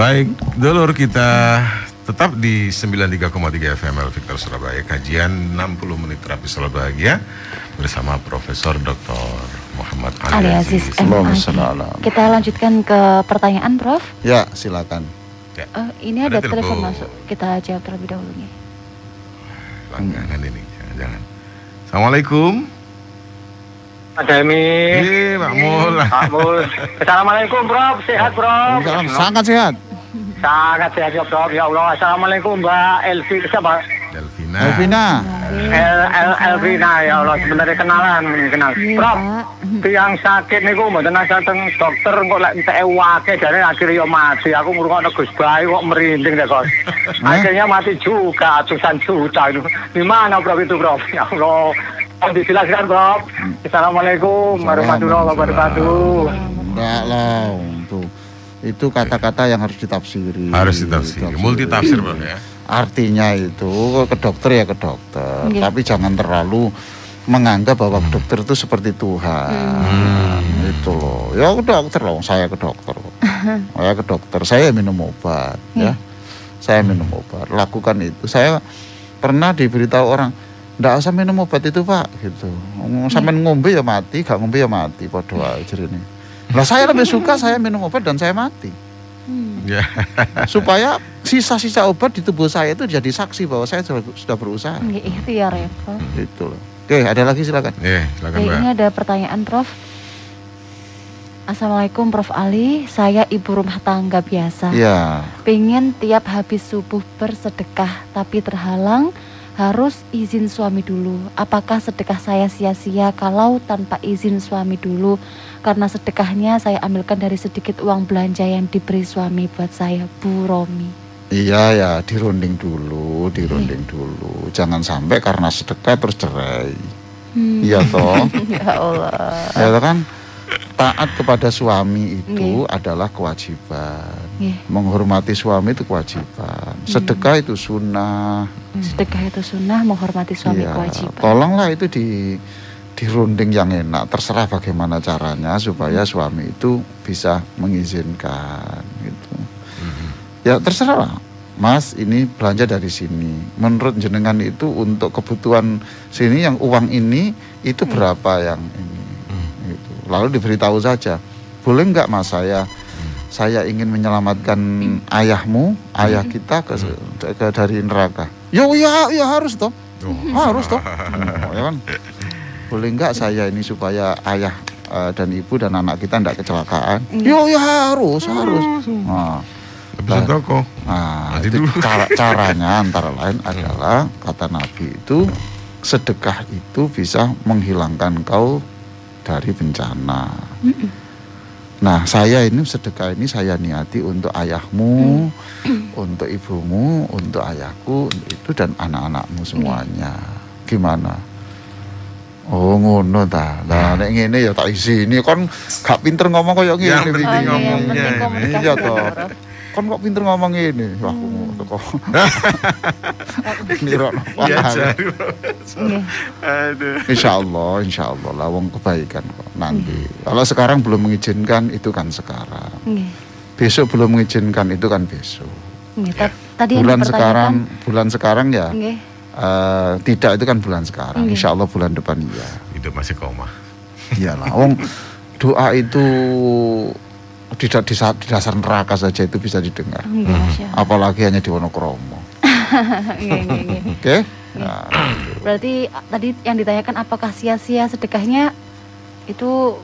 Baik, dulur, kita tetap di 93,3 FM Victor Surabaya, kajian 60 menit terapi selalu bahagia bersama Profesor Dr. Muhammad Ali Aziz. Kita lanjutkan ke pertanyaan, Prof. Ya, silakan. Ya. Ini ada telepon masuk, kita jawab terlebih dahulu nih. Langganan ini, jangan. Assalamualaikum. Ada Emi. Pak Mul. Assalamualaikum, Prof. Sehat, Prof. Sangat sehat. Sangat sehat ya, Prof. Ya Allah. Assalamualaikum, Mbak Elvi. Siapa? Elvina. Elvina, ya Allah. Sebenarnya kenalan, kenal. Prof, yang sakit niku mboten dateng dokter kok lek entek wake jane akhirnya yo mati. Aku ngrungokno Gus Bayu kok merinding deh, Kos. Akhirnya mati juga ratusan juta itu. Di mana, Prof, itu, Prof? Ya Allah. Dijelaskan, Prof. Assalamualaikum warahmatullahi wabarakatuh. Enggak lah, itu kata-kata yang harus ditafsiri. Harus ditafsiri. Multitafsir, Bang, ya. Artinya itu ke dokter ya ke dokter, tapi jangan terlalu menganggap bahwa dokter itu seperti Tuhan. Itu loh. Ya ke dokter loh, saya ke dokter. Saya ke dokter, saya minum obat, ya. Saya minum obat. Lakukan itu. Saya pernah diberitahu orang, nggak usah minum obat itu, Pak, gitu. Sampai ngombe ya mati, gak ngombe ya mati, podo aja ini. Lah saya lebih suka saya minum obat dan saya mati. Supaya sisa-sisa obat di tubuh saya itu jadi saksi bahwa saya sudah berusaha. Itu ya, Revo. Itu loh. Oke, ada lagi silakan. Silakan, Mbak. Ini ada pertanyaan, Prof. Assalamualaikum, Prof Ali. Saya ibu rumah tangga biasa. Iya. Pengen tiap habis subuh bersedekah, tapi terhalang. Harus izin suami dulu. Apakah sedekah saya sia-sia kalau tanpa izin suami dulu? Karena sedekahnya saya ambilkan dari sedikit uang belanja yang diberi suami buat saya, Bu Romi. Iya ya, dirunding dulu. Jangan sampai karena sedekah terus cerai. Iya toh. Ya Allah. Ya kan? Taat kepada suami itu adalah kewajiban. Menghormati suami itu kewajiban. Sedekah itu sunnah. Sedekah itu sunnah, menghormati suami kewajiban. Tolonglah itu dirunding yang enak. Terserah bagaimana caranya supaya suami itu bisa mengizinkan gitu. Ya terserah, Mas, ini belanja dari sini. Menurut jenengan itu untuk kebutuhan sini yang uang ini itu berapa yang ini. Lalu diberitahu saja, boleh nggak, Mas, saya ingin menyelamatkan ayahmu, ayah kita ke dari neraka. Ya harus toh, harus toh, ya kan? Boleh nggak saya ini supaya ayah dan ibu dan anak kita tidak kecelakaan? Ya harus. Itu caranya antara lain adalah kata Nabi itu sedekah itu bisa menghilangkan kau dari bencana. Nah, saya ini sedekah ini saya niati untuk ayahmu, untuk ibumu, untuk ayahku, untuk itu dan anak-anakmu semuanya. Gimana? Oh, ngono ta. Lah nek ngene ya tak isi. Ini kan gak pinter ngomong koyo ngene iki ngomongnya. Iya toh. Kan kok pinter ngomong ini. Wah, kok. Nirokno. Aduh. Insyaallah lah wong kebaikan kok nanti. Kalau sekarang belum mengizinkan itu kan sekarang. Besok belum mengizinkan itu kan besok. Tadi bulan sekarang ya. Tidak, itu kan bulan sekarang. Insyaallah bulan depan iya. Hidup masih koma. Iyalah, wong doa itu di dasar neraka saja itu bisa didengar. Apalagi hanya di Wonokromo. Oke. Nah, berarti tadi yang ditanyakan apakah sia-sia sedekahnya itu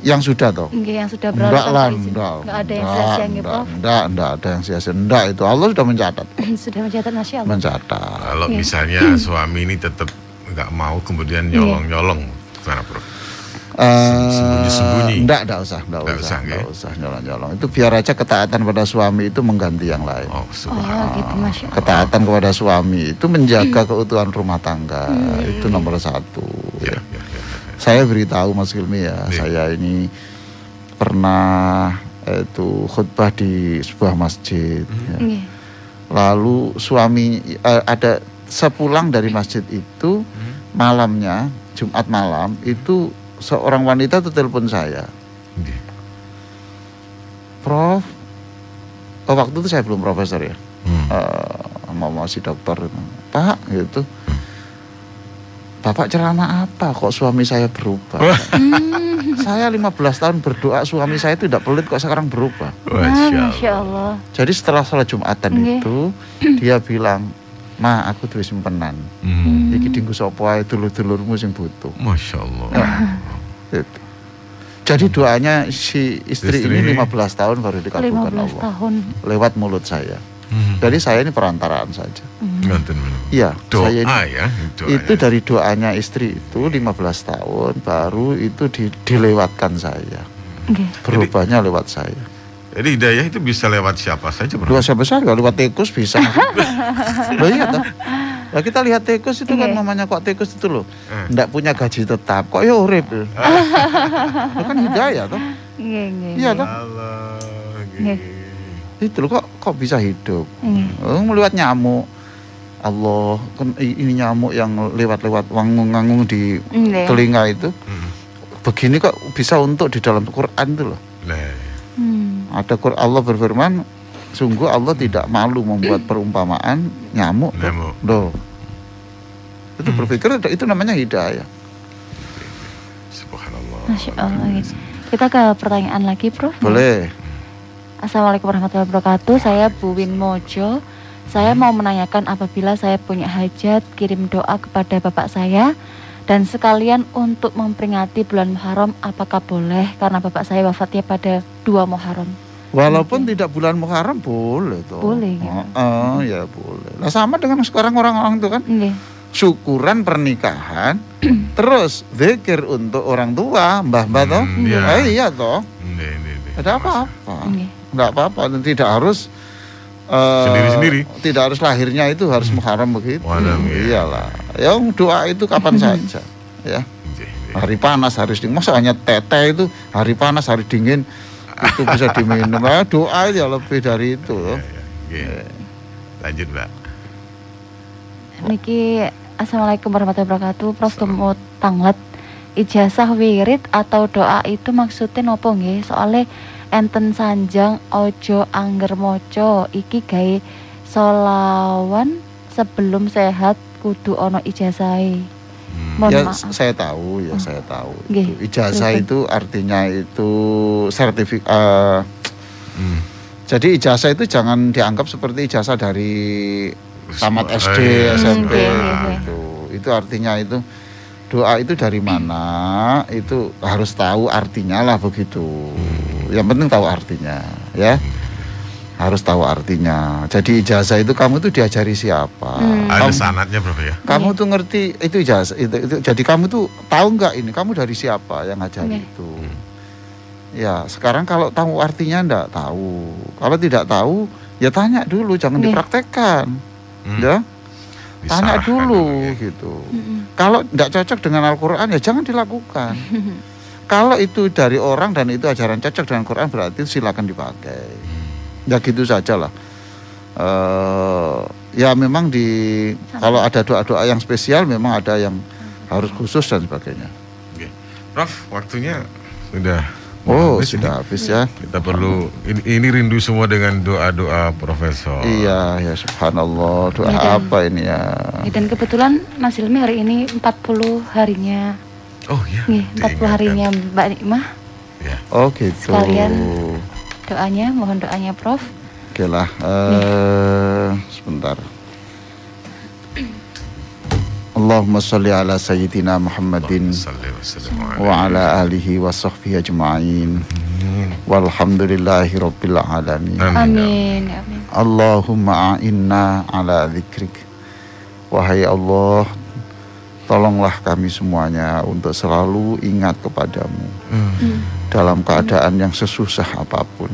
yang sudah toh? Yang sudah berapa? Enggak ada yang sia-sia gitu. Enggak ada yang sia-sia. Enggak, itu Allah sudah mencatat. Sudah mencatat, Masya Allah. Mencatat. Kalau misalnya suami ini tetap enggak mau kemudian nyolong-nyolong, gimana, Bro? Sembunyi-sembunyi. Enggak usah nyolong-nyolong. Itu biar aja ketaatan pada suami itu mengganti yang lain. Subhanallah. Gitu, Masya Allah. Ketaatan kepada suami itu menjaga keutuhan rumah tangga. Itu nomor satu. Ya. Saya beritahu Mas Hilmi ya, saya ini pernah itu khutbah di sebuah masjid. Lalu suami ada sepulang dari masjid itu malamnya, Jumat malam itu seorang wanita tuh telepon saya. Prof, waktu itu saya belum profesor ya. Masih dokter. Pak, gitu. Bapak ceramah apa kok suami saya berubah? Saya 15 tahun berdoa suami saya itu tidak pelit kok sekarang berubah. Masya Allah. Jadi setelah sholat Jumatan itu dia bilang, "Ma, aku duwe simpenan. Iki dinggo sapa ae dulur-dulurmu sing butuh." Masya Allah. Gitu. Jadi doanya si istri ini 15 tahun baru dikabulkan 15 Allah. tahun. Lewat mulut saya. Jadi saya ini perantaraan saja. Iya, doa saya ini, ya. itu dari doanya istri itu 15 tahun baru itu dilewatkan saya. Berubahnya lewat saya. Jadi hidayah itu bisa lewat siapa saja, Bro? Dua siapa saja, lewat tikus bisa. Loh iya toh. Nah, kita lihat tikus itu kan namanya kok tikus itu loh. Enggak punya gaji tetap, kok ya urip. Itu kan hidayah toh. Iya toh. Itu loh kok bisa hidup. Melihat nyamuk. Allah, kan ini nyamuk yang lewat-lewat wangung-wangung di telinga itu. Begini kok bisa untuk di dalam Quran itu loh. Ada Quran, Allah berfirman, sungguh Allah tidak malu membuat perumpamaan nyamuk. Loh. Itu berpikir itu namanya hidayah. Subhanallah. Masya Allah. Kita ke pertanyaan lagi, Prof. Boleh. Assalamualaikum warahmatullahi wabarakatuh. Saya Bu Win Mojo. Saya mau menanyakan apabila saya punya hajat, kirim doa kepada bapak saya. Dan sekalian untuk memperingati bulan Muharram, apakah boleh? Karena bapak saya wafatnya pada 2 Muharram. Walaupun tidak bulan Muharram boleh toh. Boleh ya. Ya boleh. Nah sama dengan sekarang orang-orang itu kan. Syukuran pernikahan, terus zikir untuk orang tua, mbah-mbah toh. Iya toh. Ada apa-apa. Enggak apa-apa, tidak harus sendiri-sendiri. Tidak harus lahirnya itu harus Muharram begitu. Iyalah. Yang doa itu kapan saja, ya. Hari panas, hari dingin. Masa hanya teteh itu hari panas, hari dingin itu bisa diminum. Doa ya lebih dari itu. Lanjut, Mbak. Niki, assalamualaikum warahmatullahi wabarakatuh. Prof Tumut Tanglet, ijazah wirid atau doa itu maksudnya nopo nggih? Soalnya enten sanjang ojo angger moco iki gawe solawan sebelum sehat kudu ono ijazah. Ya saya tahu ya, saya tahu. Ijazah itu artinya itu sertifikat. Jadi ijazah itu jangan dianggap seperti ijazah dari tamat SD, SMP itu artinya itu doa itu dari mana itu harus tahu artinya lah begitu. Yang penting tahu artinya ya. Harus tahu artinya. Jadi ijazah itu kamu tuh diajari siapa? Ada sanadnya berapa ya? Kamu tuh ngerti itu ijazah itu. Jadi kamu tuh tahu nggak ini kamu dari siapa yang ngajari itu? Ya sekarang kalau tahu artinya enggak tahu. Kalau tidak tahu ya tanya dulu, jangan dipraktekkan. Ya. Tanya dulu gitu. Kalau enggak cocok dengan Al-Qur'an ya jangan dilakukan. Kalau itu dari orang dan itu ajaran cocok dengan Quran berarti silakan dipakai. Ya gitu saja lah. Ya memang kalau ada doa-doa yang spesial memang ada yang harus khusus dan sebagainya. Prof, waktunya sudah sudah habis ya. Kita perlu ini rindu semua dengan doa-doa Profesor. Iya, ya subhanallah. Doa apa ini ya? Dan kebetulan Mas Hilmi hari ini 40 harinya. Oh iya. 40 harinya Mbak Nikmah. Ya. Oh gitu. Sekalian doanya, mohon doanya Prof. Oke lah. Sebentar. Allahumma sholli ala sayyidina Muhammadin wa ala alihi wa sahbihi ajma'in. Walhamdulillahi rabbil alamin. Amin. Allahumma a'inna ala dzikrik. Wahai Allah, tolonglah kami semuanya untuk selalu ingat kepadamu dalam keadaan yang sesusah apapun,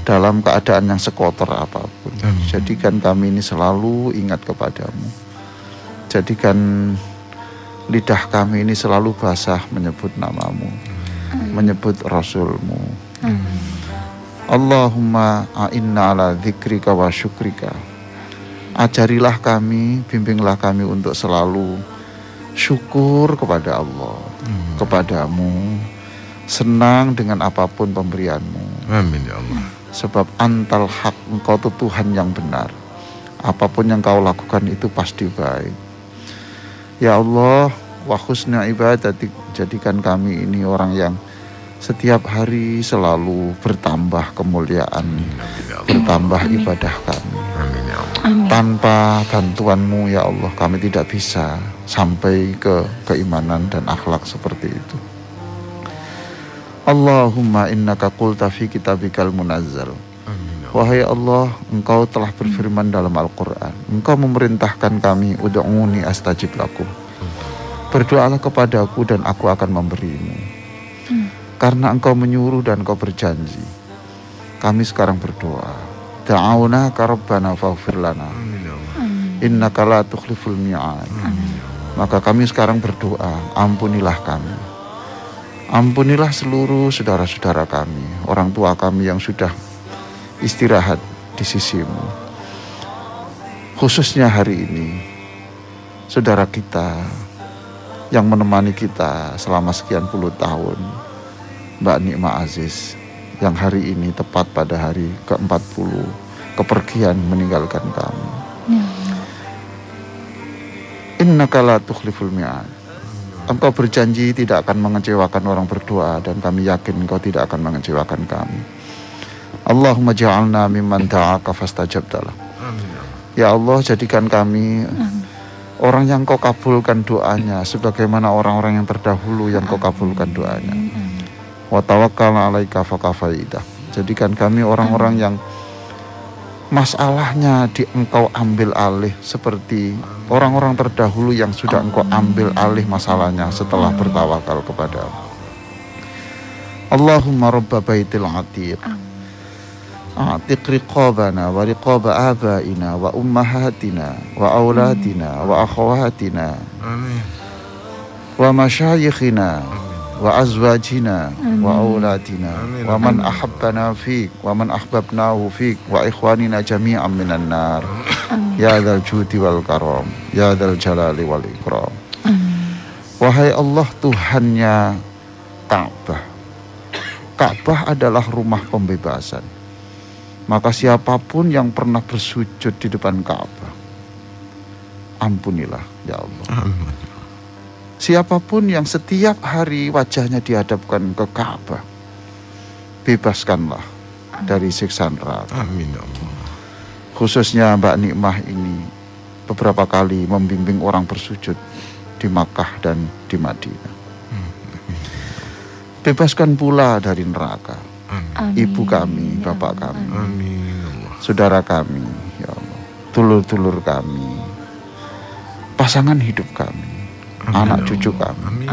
dalam keadaan yang sekotor apapun. Jadikan kami ini selalu ingat kepadamu. Jadikan lidah kami ini selalu basah menyebut namamu, menyebut Rasulmu. Allahumma a'inna ala dzikrika wa syukrika. Ajarilah kami, bimbinglah kami untuk selalu syukur kepada Allah, kepadamu, senang dengan apapun pemberianmu. Amin ya Allah. Sebab antal hak, engkau itu Tuhan yang benar. Apapun yang kau lakukan itu pasti baik. Ya Allah, wa husna ibadati, jadikan kami ini orang yang setiap hari selalu bertambah kemuliaan, bertambah ibadah kami. Tanpa bantuan-Mu ya Allah, kami tidak bisa sampai ke keimanan dan akhlak seperti itu. Allahumma innaka qulta fi kitabikal munazzal. Wahai Allah, Engkau telah berfirman dalam Al-Quran. Engkau memerintahkan kami, ud'uni astajib lakum. Berdoalah kepadaku dan aku akan memberimu. Karena Engkau menyuruh dan Engkau berjanji. Kami sekarang berdoa. Da'aunaka rabbana faghfir lana. Innaka la tukhliful mi'ad. Maka kami sekarang berdoa, ampunilah kami. Ampunilah seluruh saudara-saudara kami, orang tua kami yang sudah istirahat di sisi-Mu. Khususnya hari ini, saudara kita yang menemani kita selama sekian puluh tahun, Mbak Nikmah Aziz, yang hari ini tepat pada hari ke-40 kepergian meninggalkan kami. Innaka la tukhliful mi'ad. Engkau berjanji tidak akan mengecewakan orang berdoa, dan kami yakin Engkau tidak akan mengecewakan kami. Allahumma ja'alna mimman da'aka fastajabtalah. Ya Allah, jadikan kami orang yang Kau kabulkan doanya, sebagaimana orang-orang yang terdahulu yang Kau kabulkan doanya. Wa tawakkalna 'alaika fakafaidah. Jadikan kami orang-orang yang masalahnya Engkau ambil alih, seperti orang-orang terdahulu yang sudah Engkau ambil alih masalahnya setelah bertawakal kepada-Mu. Allahumma rabba baitil atiq, atiq riqabana wa riqaba abaina wa ummahatina wa auladina wa akhawatina wa masyayikhina wa azwajina wa auladina wa man ahabbana fik wa man ahbabnahu fik wa ikhwanina jami'an minan nar ya dzal judi wal karam ya dzal jalali wal ikram. Wahai Allah, Tuhannya Ka'bah. Ka'bah adalah rumah pembebasan. Maka siapapun yang pernah bersujud di depan Ka'bah, ampunilah ya Allah. Siapapun yang setiap hari wajahnya dihadapkan ke Ka'bah, bebaskanlah dari siksaan neraka. Amin ya Allah. Khususnya Mbak Nikmah ini beberapa kali membimbing orang bersujud di Makkah dan di Madinah. Bebaskan pula dari neraka ibu kami, bapak kami, saudara kami, ya Allah, dulur-dulur kami, pasangan hidup kami, anak cucu kami,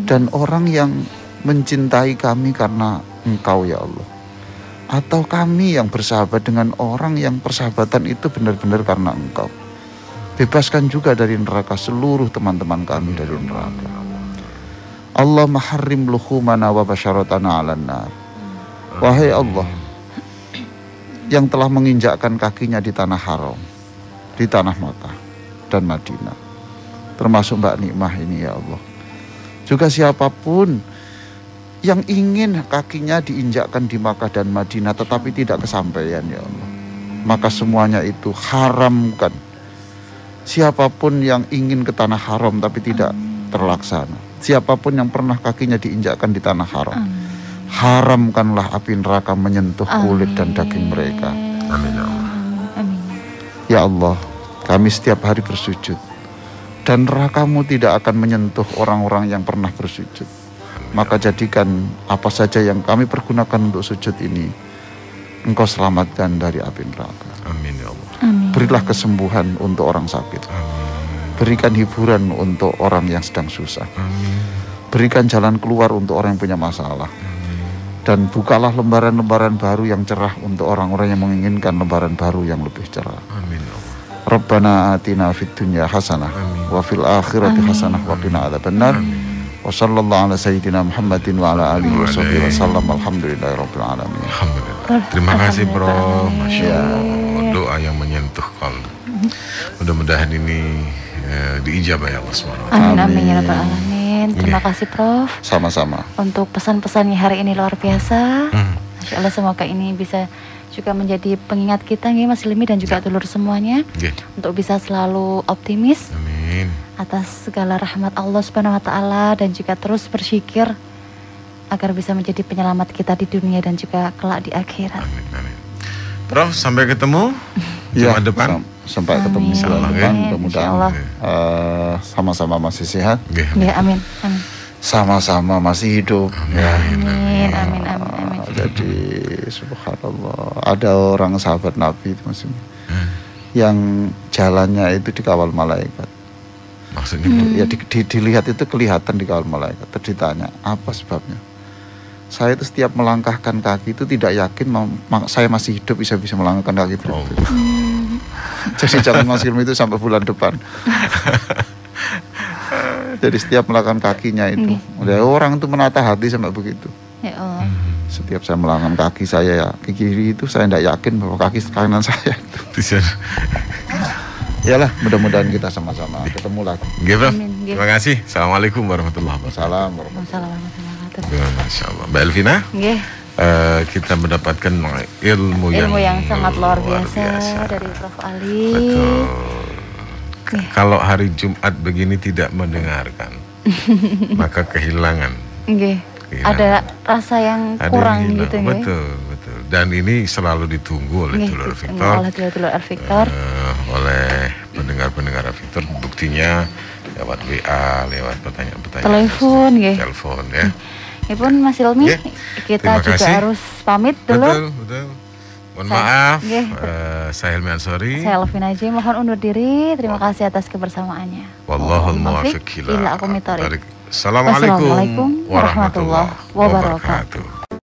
dan orang yang mencintai kami karena Engkau ya Allah, atau kami yang bersahabat dengan orang yang persahabatan itu benar-benar karena Engkau. Bebaskan juga dari neraka seluruh teman-teman kami dari neraka. Allah maharrim luhumana wa basyaratana 'alan nar. Wahai Allah, yang telah menginjakkan kakinya di tanah haram, di tanah Makkah dan Madinah, termasuk Mbak Nikmah ini ya Allah. Juga siapapun yang ingin kakinya diinjakkan di Makkah dan Madinah tetapi tidak kesampaian ya Allah, maka semuanya itu haramkan. Siapapun yang ingin ke tanah haram tapi tidak terlaksana, siapapun yang pernah kakinya diinjakkan di tanah haram, haramkanlah api neraka menyentuh kulit dan daging mereka. Amin ya Allah. Ya Allah, kami setiap hari bersujud, dan neraka-Mu tidak akan menyentuh orang-orang yang pernah bersujud. Maka jadikan apa saja yang kami pergunakan untuk sujud ini, Engkau selamatkan dari api neraka. Amin ya Allah. Berilah kesembuhan untuk orang sakit. Berikan hiburan untuk orang yang sedang susah. Berikan jalan keluar untuk orang yang punya masalah. Dan bukalah lembaran-lembaran baru yang cerah untuk orang-orang yang menginginkan lembaran baru yang lebih cerah. Amin ya Allah. Rabbana atina fid dunya hasanah wa fil akhirati hasanah wa qina adzabannar. Wa sallallahu ala sayyidina Muhammadin wa ala alihi wa sahbihi wasallam. Alhamdulillahirabbil alamin. Alhamdulillah. Terima kasih Bro. Masya Allah, doa yang menyentuh kalbu. Mudah-mudahan ini diijabah ya Allah SWT. Amin ya rabbal alamin. Terima kasih Prof. Sama-sama. Untuk pesan-pesannya hari ini luar biasa. Masya Allah, semoga ini bisa juga menjadi pengingat kita nih Mas Hilmi dan juga dulur semuanya untuk bisa selalu optimis atas segala rahmat Allah Subhanahu wa taala dan juga terus bersyukur agar bisa menjadi penyelamat kita di dunia dan juga kelak di akhirat. Amin. Prof, sampai ketemu Jumat depan. Sampai ketemu bulan depan, mudah-mudahan sama-sama masih sehat. Amin. Sama-sama masih hidup. Amin. Jadi subhanallah, ada orang sahabat Nabi itu masih yang jalannya itu dikawal malaikat. Maksudnya? Ya dilihat itu kelihatan dikawal malaikat. Terus ditanya apa sebabnya? Saya itu setiap melangkahkan kaki itu tidak yakin saya masih hidup bisa melangkahkan kaki itu. Jadi jalan Mas Hilmi itu sampai bulan depan. Jadi setiap melakukan kakinya itu, orang itu menata hati sampai begitu. Ya Allah. Setiap saya melangkahkan kaki saya ya ke kiri itu saya tidak yakin bahwa kaki kanan saya itu. Iyalah, mudah-mudahan kita sama-sama ketemu lagi. Terima kasih. Assalamualaikum warahmatullahi wabarakatuh. Masya Allah. Mbak Elvina, kita mendapatkan ilmu yang sangat luar biasa dari Prof. Ali. Betul. Kalau hari Jumat begini tidak mendengarkan, maka kehilangan. Ada rasa yang kurang gitu. Betul. Dan ini selalu ditunggu oleh Dulur Victor, oleh pendengar Victor. Buktinya lewat WA, lewat pertanyaan-pertanyaan telepon ya. Ya pun Mas Hilmi, kita juga harus pamit dulu. Betul. Mohon maaf, saya Hilmi Ansori. Saya Elvina J, mohon undur diri. Terima kasih atas kebersamaannya. Wallahul muwaffiq ila aqwamit thoriq. Assalamualaikum warahmatullahi wabarakatuh.